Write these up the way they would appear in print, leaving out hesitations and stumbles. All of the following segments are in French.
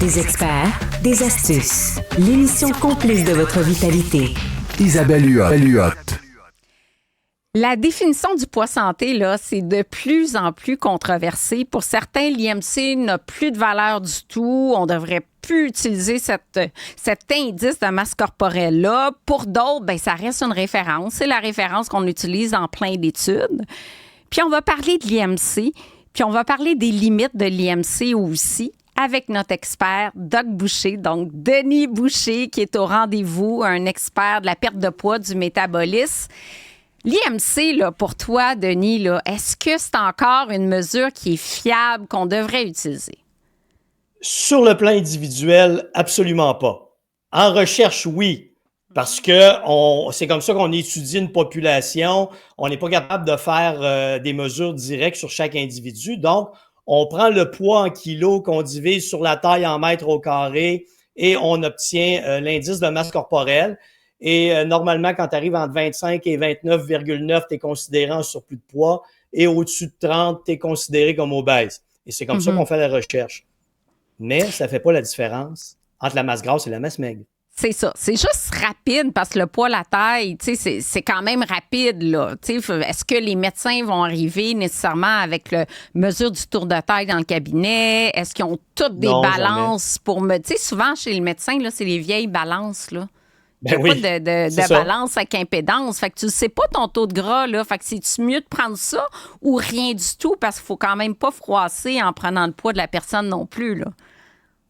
Des experts, des astuces. L'émission complice de votre vitalité. Isabelle Huot. La définition du poids santé, là, c'est de plus en plus controversé. Pour certains, l'IMC n'a plus de valeur du tout. On devrait plus utiliser cet indice de masse corporelle-là. Pour d'autres, ben, ça reste une référence. C'est la référence qu'on utilise en plein d'études. Puis on va parler de l'IMC, puis on va parler des limites de l'IMC aussi, avec notre expert, Doc Boucher, donc Denis Boucher, qui est au rendez-vous, un expert de la perte de poids, du métabolisme. L'IMC, là, pour toi, Denis, là, est-ce que c'est encore une mesure qui est fiable, qu'on devrait utiliser? Sur le plan individuel, absolument pas. En recherche, oui, parce que c'est comme ça qu'on étudie une population. On n'est pas capable de faire des mesures directes sur chaque individu. Donc, on prend le poids en kilos qu'on divise sur la taille en mètres au carré et on obtient l'indice de masse corporelle. Et normalement, quand tu arrives entre 25 et 29,9, tu es considéré en surplus de poids. Et au-dessus de 30, tu es considéré comme obèse. Et c'est comme ça qu'on fait la recherche. Mais ça ne fait pas la différence entre la masse grasse et la masse maigre. C'est ça. C'est juste rapide parce que le poids, la taille, tu sais, c'est quand même rapide, là. Tu sais, est-ce que les médecins vont arriver nécessairement avec la mesure du tour de taille dans le cabinet? Est-ce qu'ils ont toutes des balances pour me... Tu sais, souvent, chez le médecin, là, c'est les vieilles balances, là. Il n'y a pas de balance avec impédance. Fait que tu ne sais pas ton taux de gras, là. Fait que c'est-tu mieux de prendre ça ou rien du tout parce qu'il ne faut quand même pas froisser en prenant le poids de la personne non plus, là.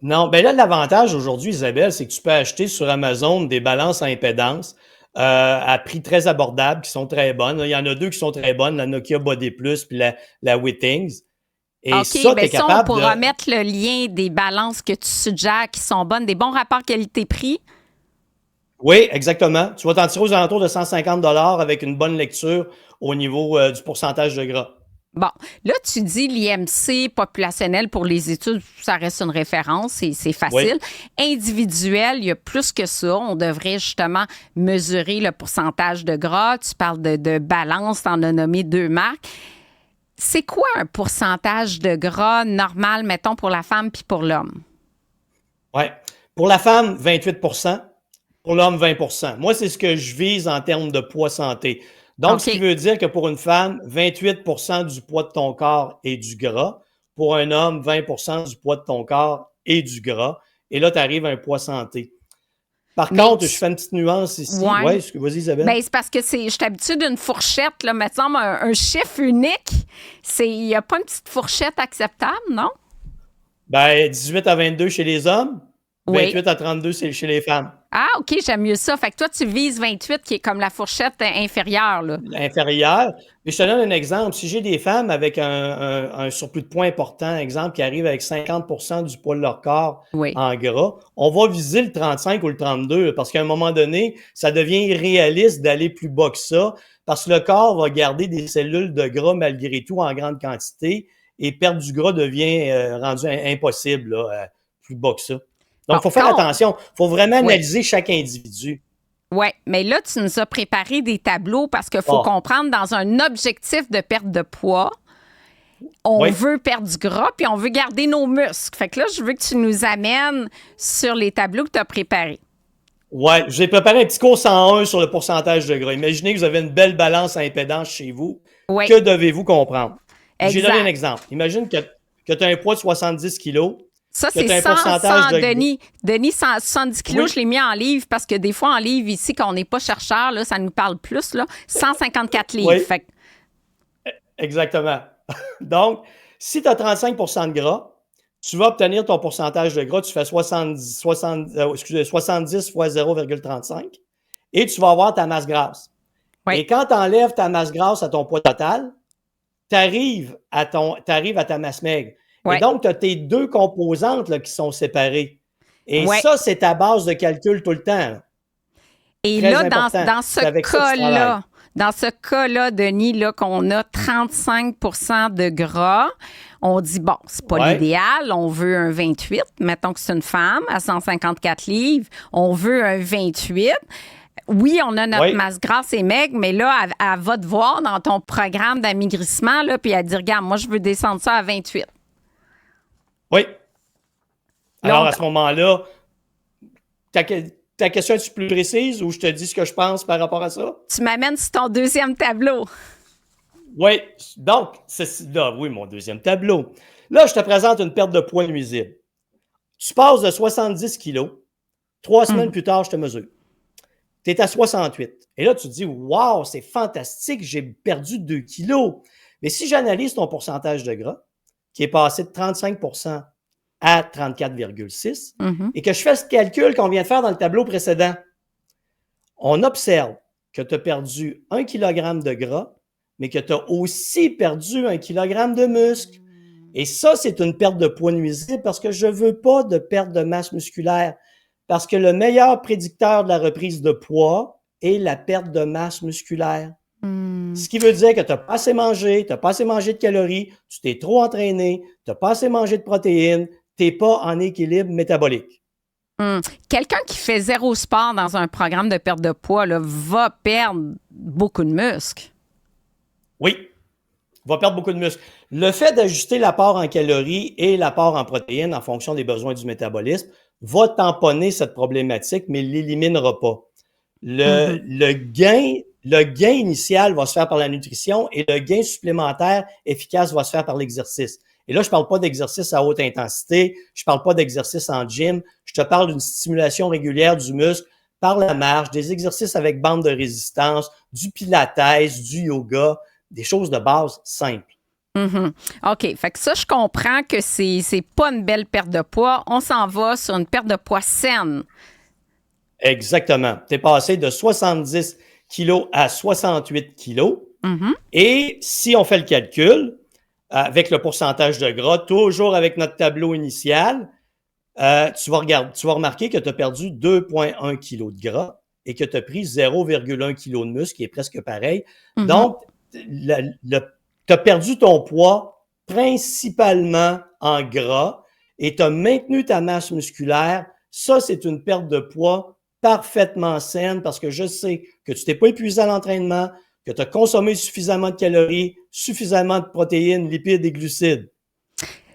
Non, bien là, l'avantage aujourd'hui, Isabelle, c'est que tu peux acheter sur Amazon des balances à impédance à prix très abordable, qui sont très bonnes. Il y en a deux qui sont très bonnes, la Nokia Body Plus puis la Withings. Et OK, ça, bien t'es ça, capable on pourra mettre le lien des balances que tu suggères qui sont bonnes, des bons rapports qualité-prix. Oui, exactement. Tu vas t'en tirer aux alentours de 150 $ avec une bonne lecture au niveau du pourcentage de gras. Bon, là, tu dis l'IMC populationnel pour les études, ça reste une référence, c'est facile. Oui. Individuel, il y a plus que ça. On devrait justement mesurer le pourcentage de gras. Tu parles de balance, tu en as nommé deux marques. C'est quoi un pourcentage de gras normal, mettons, pour la femme puis pour l'homme? Oui. Pour la femme, 28 %. Pour l'homme, 20 %. Moi, c'est ce que je vise en termes de poids santé. Donc, ce qui veut dire que pour une femme, 28 % du poids de ton corps est du gras. Pour un homme, 20 % du poids de ton corps est du gras. Et là, tu arrives à un poiid santé. Par contre, je fais une petite nuance ici. Ouais. Vas-y, Isabelle. Bien, c'est parce que je suis habituée d'une fourchette, là, mettons, un chiffre unique. Il n'y a pas une petite fourchette acceptable, non? Ben, 18 à 22 chez les hommes, 28 oui. à 32 c'est chez les femmes. Ah, OK, j'aime mieux ça. Fait que toi, tu vises 28, qui est comme la fourchette inférieure, là. Inférieure. Mais je te donne un exemple. Si j'ai des femmes avec un surplus de poids important, exemple, qui arrivent avec 50 % du poids de leur corps en gras, on va viser le 35 ou le 32 parce qu'à un moment donné, ça devient irréaliste d'aller plus bas que ça parce que le corps va garder des cellules de gras malgré tout en grande quantité et perdre du gras devient rendu impossible, là, plus bas que ça. Donc, il faut faire attention. Il faut vraiment analyser chaque individu. Oui, mais là, tu nous as préparé des tableaux parce qu'il faut comprendre, dans un objectif de perte de poids, on veut perdre du gras puis on veut garder nos muscles. Fait que là, je veux que tu nous amènes sur les tableaux que tu as préparés. Oui, je vous ai préparé un petit cours 101 sur le pourcentage de gras. Imaginez que vous avez une belle balance à impédance chez vous. Oui. Que devez-vous comprendre? J'ai donné un exemple. Imagine que tu as un poids de 70 kilos. Ça, c'est 100 Denis. Denis, 170 kilos, je l'ai mis en livres parce que des fois, en livres, ici, quand on n'est pas chercheur, là, ça nous parle plus. Là, 154 livres. Oui. Fait... Exactement. Donc, si tu as 35 % de gras, tu vas obtenir ton pourcentage de gras. Tu fais 70 fois 0,35 et tu vas avoir ta masse grasse. Oui. Et quand tu enlèves ta masse grasse à ton poids total, tu arrives à ta masse maigre. Ouais. Et donc, tu as tes deux composantes là, qui sont séparées. Et ça, c'est ta base de calcul tout le temps. Et très là, dans ce cas-là, Denis, là, qu'on a 35 % de gras, on dit, bon, c'est pas l'idéal, on veut un 28. Mettons que c'est une femme à 154 livres, on veut un 28. Oui, on a notre masse grasse et maigre, mais là, elle va te voir dans ton programme d'amaigrissement, là, puis elle dit, regarde, moi, je veux descendre ça à 28. Oui. Alors, à ce moment-là, ta question est-tu plus précise ou je te dis ce que je pense par rapport à ça? Tu m'amènes sur ton deuxième tableau. Oui, donc, oui, mon deuxième tableau. Là, je te présente une perte de poids nuisible. Tu passes de 70 kilos, 3 semaines plus tard, je te mesure. Tu es à 68. Et là, tu te dis, wow, c'est fantastique, j'ai perdu 2 kilos. Mais si j'analyse ton pourcentage de gras, qui est passé de 35% à 34,6, et que je fais ce calcul qu'on vient de faire dans le tableau précédent, on observe que tu as perdu 1 kg de gras, mais que tu as aussi perdu 1 kg de muscle. Et ça, c'est une perte de poids nuisible parce que je ne veux pas de perte de masse musculaire. Parce que le meilleur prédicteur de la reprise de poids est la perte de masse musculaire. Ce qui veut dire que tu n'as pas assez mangé, tu n'as pas assez mangé de calories, tu t'es trop entraîné, tu n'as pas assez mangé de protéines, tu n'es pas en équilibre métabolique. Quelqu'un qui fait zéro sport dans un programme de perte de poids là, va perdre beaucoup de muscles. Oui, va perdre beaucoup de muscles. Le fait d'ajuster l'apport en calories et l'apport en protéines en fonction des besoins du métabolisme va tamponner cette problématique, mais ne l'éliminera pas. Le gain initial va se faire par la nutrition et le gain supplémentaire efficace va se faire par l'exercice. Et là, je ne parle pas d'exercice à haute intensité, je ne parle pas d'exercice en gym, je te parle d'une stimulation régulière du muscle par la marche, des exercices avec bande de résistance, du pilates, du yoga, des choses de base simples. OK. Fait que ça, je comprends que c'est pas une belle perte de poids. On s'en va sur une perte de poids saine. Exactement. Tu es passé de 70 kilos à 68 kilos. Et si on fait le calcul, avec le pourcentage de gras, toujours avec notre tableau initial, tu vas remarquer que tu as perdu 2,1 kg de gras et que tu as pris 0,1 kg de muscle, qui est presque pareil. Donc, tu as perdu ton poids principalement en gras et tu as maintenu ta masse musculaire. Ça, c'est une perte de poids parfaitement saine parce que je sais que tu t'es pas épuisé à l'entraînement, que tu as consommé suffisamment de calories, suffisamment de protéines, lipides et glucides.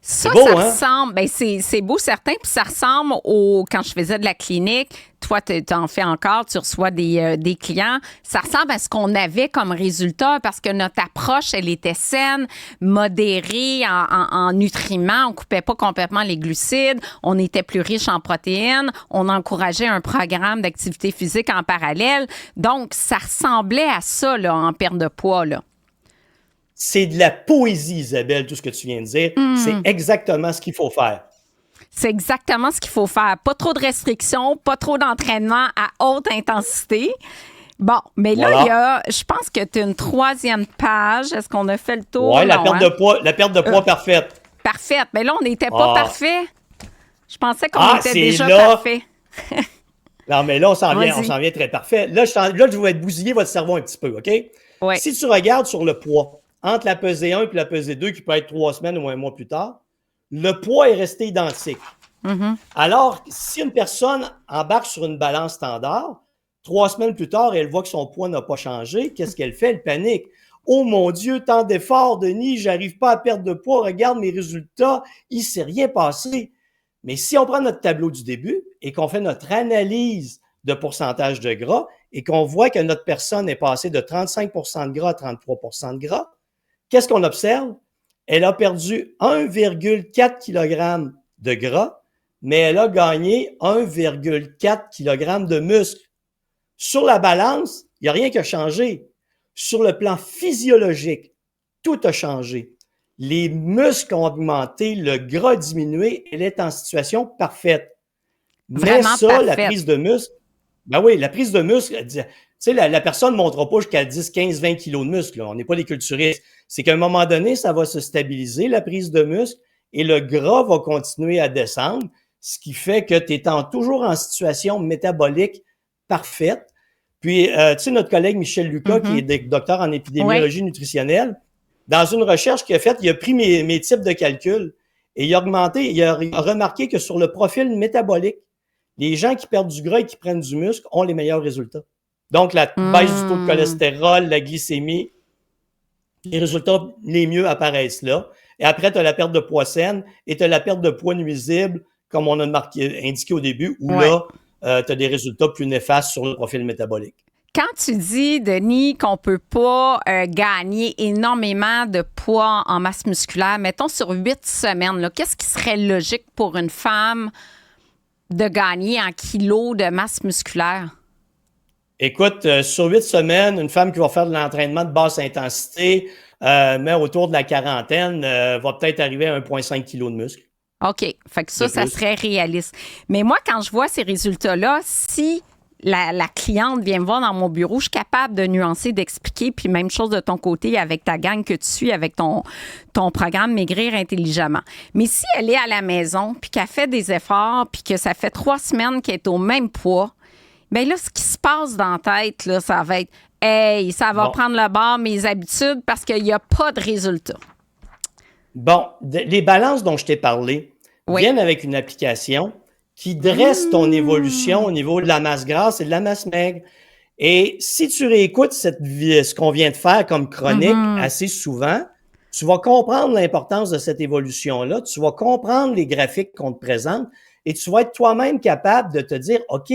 Ça, beau, ça hein? ressemble, ben c'est beau certain, puis ça ressemble au quand je faisais de la clinique. Toi, tu en fais encore, tu reçois des clients. Ça ressemble à ce qu'on avait comme résultat parce que notre approche, elle était saine, modérée en nutriments. On coupait pas complètement les glucides. On était plus riche en protéines. On encourageait un programme d'activité physique en parallèle. Donc, ça ressemblait à ça là, en perte de poids, là. C'est de la poésie, Isabelle, tout ce que tu viens de dire. C'est exactement ce qu'il faut faire. C'est exactement ce qu'il faut faire. Pas trop de restrictions, pas trop d'entraînement à haute intensité. Bon, mais là, je pense que tu as une troisième page. Est-ce qu'on a fait le tour? Oui, la perte de poids parfaite. Parfaite. Mais là, on n'était pas parfait. Je pensais qu'on était déjà parfait. Non, mais là, on s'en vient très parfait. Là, je vais te bousiller votre cerveau un petit peu, OK? Ouais. Si tu regardes sur le poids, entre la pesée 1 et la pesée 2, qui peut être 3 semaines ou un mois plus tard, le poids est resté identique. Alors, si une personne embarque sur une balance standard, 3 semaines plus tard, elle voit que son poids n'a pas changé, qu'est-ce qu'elle fait? Elle panique. Oh mon Dieu, tant d'efforts, Denis, j'arrive pas à perdre de poids, regarde mes résultats, il s'est rien passé. Mais si on prend notre tableau du début et qu'on fait notre analyse de pourcentage de gras et qu'on voit que notre personne est passée de 35% de gras à 33% de gras, qu'est-ce qu'on observe? Elle a perdu 1,4 kg de gras, mais elle a gagné 1,4 kg de muscle. Sur la balance, il n'y a rien qui a changé. Sur le plan physiologique, tout a changé. Les muscles ont augmenté, le gras a diminué, elle est en situation parfaite. Vraiment mais ça, parfaite. La prise de muscle, ben oui, la prise de muscle, tu sais, la personne ne montera pas jusqu'à 10, 15, 20 kilos de muscle. Là. On n'est pas des culturistes. C'est qu'à un moment donné, ça va se stabiliser, la prise de muscle, et le gras va continuer à descendre, ce qui fait que tu es toujours en situation métabolique parfaite. Puis, tu sais, notre collègue Michel Lucas, qui est docteur en épidémiologie nutritionnelle, dans une recherche qu'il a faite, il a pris mes types de calcul et il a remarqué que sur le profil métabolique, les gens qui perdent du gras et qui prennent du muscle ont les meilleurs résultats. Donc, la baisse du taux de cholestérol, la glycémie, les résultats les mieux apparaissent là. Et après, tu as la perte de poids saine et tu as la perte de poids nuisible comme on a indiqué au début, où Ouais. là, tu as des résultats plus néfastes sur le profil métabolique. Quand tu dis, Denis, qu'on ne peut pas gagner énormément de poids en masse musculaire, mettons sur 8 semaines, là, qu'est-ce qui serait logique pour une femme de gagner en kilos de masse musculaire? Écoute, sur 8 semaines, une femme qui va faire de l'entraînement de basse intensité, mais autour de la quarantaine, va peut-être arriver à 1,5 kg de muscle. OK. Fait que ça serait réaliste. Mais moi, quand je vois ces résultats-là, si la cliente vient me voir dans mon bureau, je suis capable de nuancer, d'expliquer, puis même chose de ton côté avec ta gang que tu suis, avec ton programme Maigrir intelligemment. Mais si elle est à la maison, puis qu'elle fait des efforts, puis que ça fait 3 semaines qu'elle est au même poids, bien là, ce qui se passe dans la tête, là, ça va être « Hey, ça va prendre le bord mes habitudes parce qu'il n'y a pas de résultat. » Bon, les balances dont je t'ai parlé viennent avec une application qui dresse ton évolution au niveau de la masse grasse et de la masse maigre. Et si tu réécoutes ce qu'on vient de faire comme chronique assez souvent, tu vas comprendre l'importance de cette évolution-là, tu vas comprendre les graphiques qu'on te présente et tu vas être toi-même capable de te dire, OK,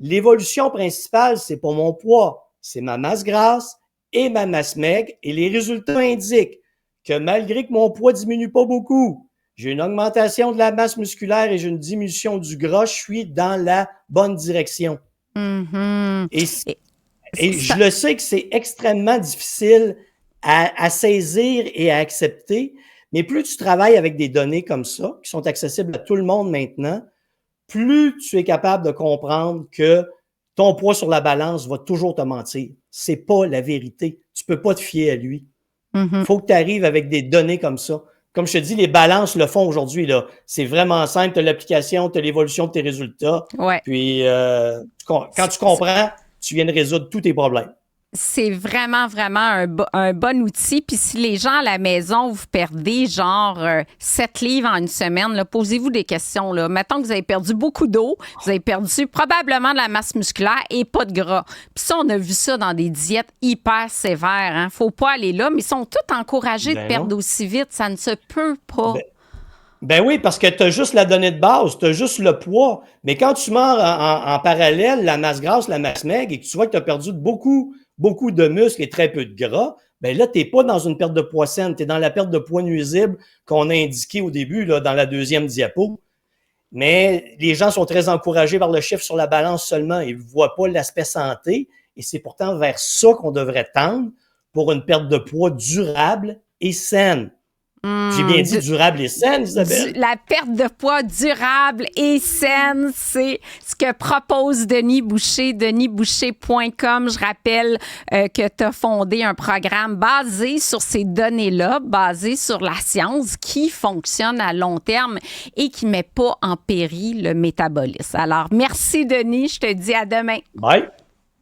l'évolution principale, c'est pas mon poids, c'est ma masse grasse et ma masse maigre. Et les résultats indiquent que malgré que mon poids diminue pas beaucoup, j'ai une augmentation de la masse musculaire et j'ai une diminution du gras, je suis dans la bonne direction. Et je le sais que c'est extrêmement difficile à saisir et à accepter, mais plus tu travailles avec des données comme ça, qui sont accessibles à tout le monde maintenant, plus tu es capable de comprendre que ton poids sur la balance va toujours te mentir. C'est pas la vérité. Tu peux pas te fier à lui. Faut que tu arrives avec des données comme ça. Comme je te dis, les balances le font aujourd'hui, là. C'est vraiment simple. Tu as l'application, tu as l'évolution de tes résultats. Ouais. Puis, quand tu comprends, tu viens de résoudre tous tes problèmes. C'est vraiment, vraiment un bon outil. Puis si les gens à la maison, vous perdez genre 7 livres en une semaine, là, posez-vous des questions. Là. Mettons que vous avez perdu beaucoup d'eau, vous avez perdu probablement de la masse musculaire et pas de gras. Puis ça, on a vu ça dans des diètes hyper sévères. Hein. Faut pas aller là, mais ils sont tous encouragés de perdre aussi vite. Ça ne se peut pas. Ben oui, parce que tu as juste la donnée de base, tu as juste le poids. Mais quand tu mets en parallèle la masse grasse, la masse maigre, et que tu vois que tu as perdu beaucoup de muscles et très peu de gras, ben là, tu n'es pas dans une perte de poids saine, tu es dans la perte de poids nuisible qu'on a indiqué au début, là, dans la deuxième diapo. Mais les gens sont très encouragés par le chiffre sur la balance seulement. Ils ne voient pas l'aspect santé. Et c'est pourtant vers ça qu'on devrait tendre pour une perte de poids durable et saine. J'ai bien dit durable et saine, Isabelle. La perte de poids durable et saine, c'est ce que propose Denis Boucher, denisboucher.com. Je rappelle que tu as fondé un programme basé sur ces données-là, basé sur la science qui fonctionne à long terme et qui ne met pas en péril le métabolisme. Alors, merci Denis, je te dis à demain. Bye.